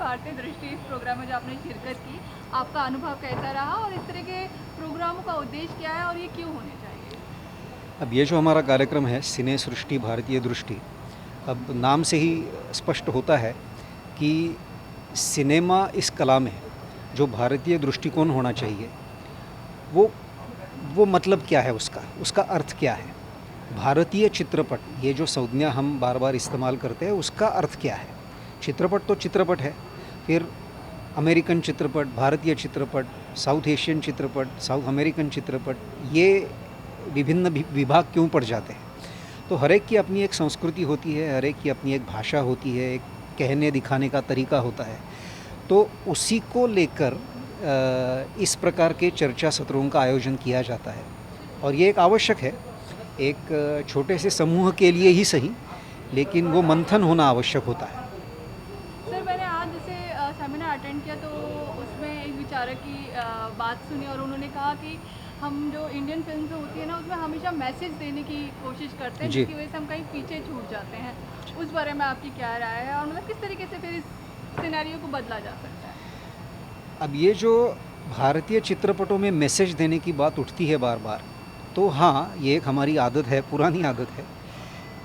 भारतीय दृष्टि इस प्रोग्राम में जो आपने शिरकत की, आपका अनुभव कैसा रहा और इस तरह के प्रोग्रामों का उद्देश्य क्या है और ये क्यों होने चाहिए? अब ये जो हमारा कार्यक्रम है सिने सृष्टि भारतीय दृष्टि, अब नाम से ही स्पष्ट होता है कि सिनेमा इस कला में जो भारतीय दृष्टिकोण होना चाहिए वो वो मतलब क्या है, उसका उसका अर्थ क्या है। भारतीय चित्रपट, ये जो संज्ञा हम बार बार इस्तेमाल करते हैं, उसका अर्थ क्या है। चित्रपट तो चित्रपट है, फिर अमेरिकन चित्रपट, भारतीय चित्रपट, साउथ एशियन चित्रपट, साउथ अमेरिकन चित्रपट, ये विभिन्न विभाग क्यों पड़ जाते हैं। तो हर एक की अपनी एक संस्कृति होती है, हर एक की अपनी एक भाषा होती है, एक कहने दिखाने का तरीका होता है। तो उसी को लेकर इस प्रकार के चर्चा सत्रों का आयोजन किया जाता है और ये एक आवश्यक है, एक छोटे से समूह के लिए ही सही, लेकिन वो मंथन होना आवश्यक होता है। सर, मैंने आज जैसे सेमिनार अटेंड किया तो उसमें एक विचारक की बात सुनी और उन्होंने कहा कि हम जो इंडियन फिल्म जो होती है ना, उसमें हमेशा मैसेज देने की कोशिश करते हैं, जी। जिसकी वजह से हम कहीं पीछे छूट जाते हैं। उस बारे में आपकी क्या राय है और मतलब किस तरीके से फिर इस सिनेरियो को बदला जा सकता है? अब ये जो भारतीय चित्रपटों में मैसेज देने की बात उठती है बार बार, तो हाँ, ये एक हमारी आदत है, पुरानी आदत है,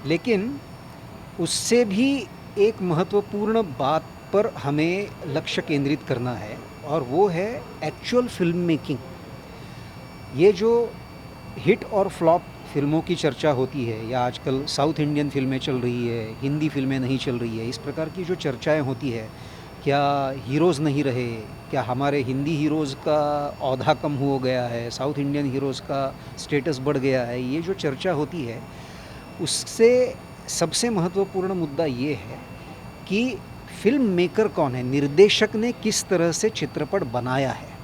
लेकिन उससे भी एक महत्वपूर्ण बात पर हमें लक्ष्य केंद्रित करना है और वो है एक्चुअल फिल्म मेकिंग। ये जो हिट और फ्लॉप फिल्मों की चर्चा होती है, या आजकल साउथ इंडियन फिल्में चल रही है, हिंदी फिल्में नहीं चल रही है, इस प्रकार की जो चर्चाएं होती है, क्या हीरोज़ नहीं रहे, क्या हमारे हिंदी हीरोज़ का औधा कम हो गया है, साउथ इंडियन हीरोज़ का स्टेटस बढ़ गया है, ये जो चर्चा होती है, उससे सबसे महत्वपूर्ण मुद्दा ये है कि फिल्म मेकर कौन है, निर्देशक ने किस तरह से चित्रपट बनाया है।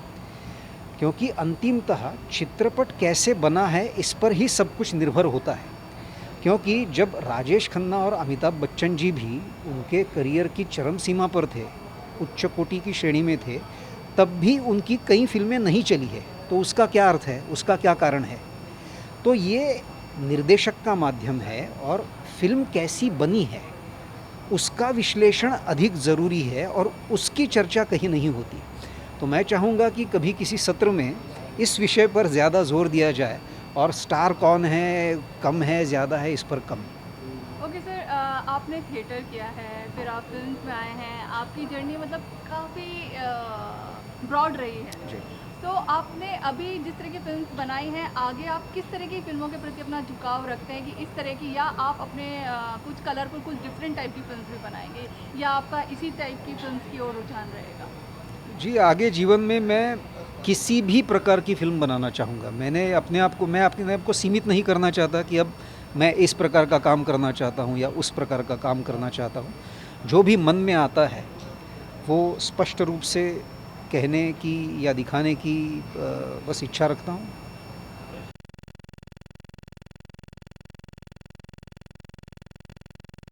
क्योंकि अंतिमतः चित्रपट कैसे बना है इस पर ही सब कुछ निर्भर होता है। क्योंकि जब राजेश खन्ना और अमिताभ बच्चन जी भी उनके करियर की चरम सीमा पर थे, उच्च कोटि की श्रेणी में थे, तब भी उनकी कई फिल्में नहीं चली है। तो उसका क्या अर्थ है, उसका क्या कारण है। तो ये निर्देशक का माध्यम है और फिल्म कैसी बनी है उसका विश्लेषण अधिक ज़रूरी है और उसकी चर्चा कहीं नहीं होती। तो मैं चाहूँगा कि कभी किसी सत्र में इस विषय पर ज़्यादा जोर दिया जाए और स्टार कौन है, कम है, ज़्यादा है, इस पर कम। ओके सर, आपने थिएटर किया है, फिर आप फिल्म में आए हैं, आपकी जर्नी मतलब काफ़ी ब्रॉड रही है। जी। तो आपने अभी जिस तरह की फिल्म बनाई हैं, आगे आप किस तरह की फिल्मों के प्रति अपना झुकाव रखते हैं कि इस तरह की, या आप अपने कुछ कलरफुल, कुछ डिफरेंट टाइप की फिल्म भी बनाएंगे, या आपका इसी टाइप की फिल्म की ओर रुझान रहेगा? जी, आगे जीवन में मैं किसी भी प्रकार की फ़िल्म बनाना चाहूँगा। मैं अपने आप को सीमित नहीं करना चाहता कि अब मैं इस प्रकार का काम करना चाहता हूँ या उस प्रकार का काम करना चाहता हूँ। जो भी मन में आता है, वो स्पष्ट रूप से कहने की या दिखाने की बस इच्छा रखता हूँ।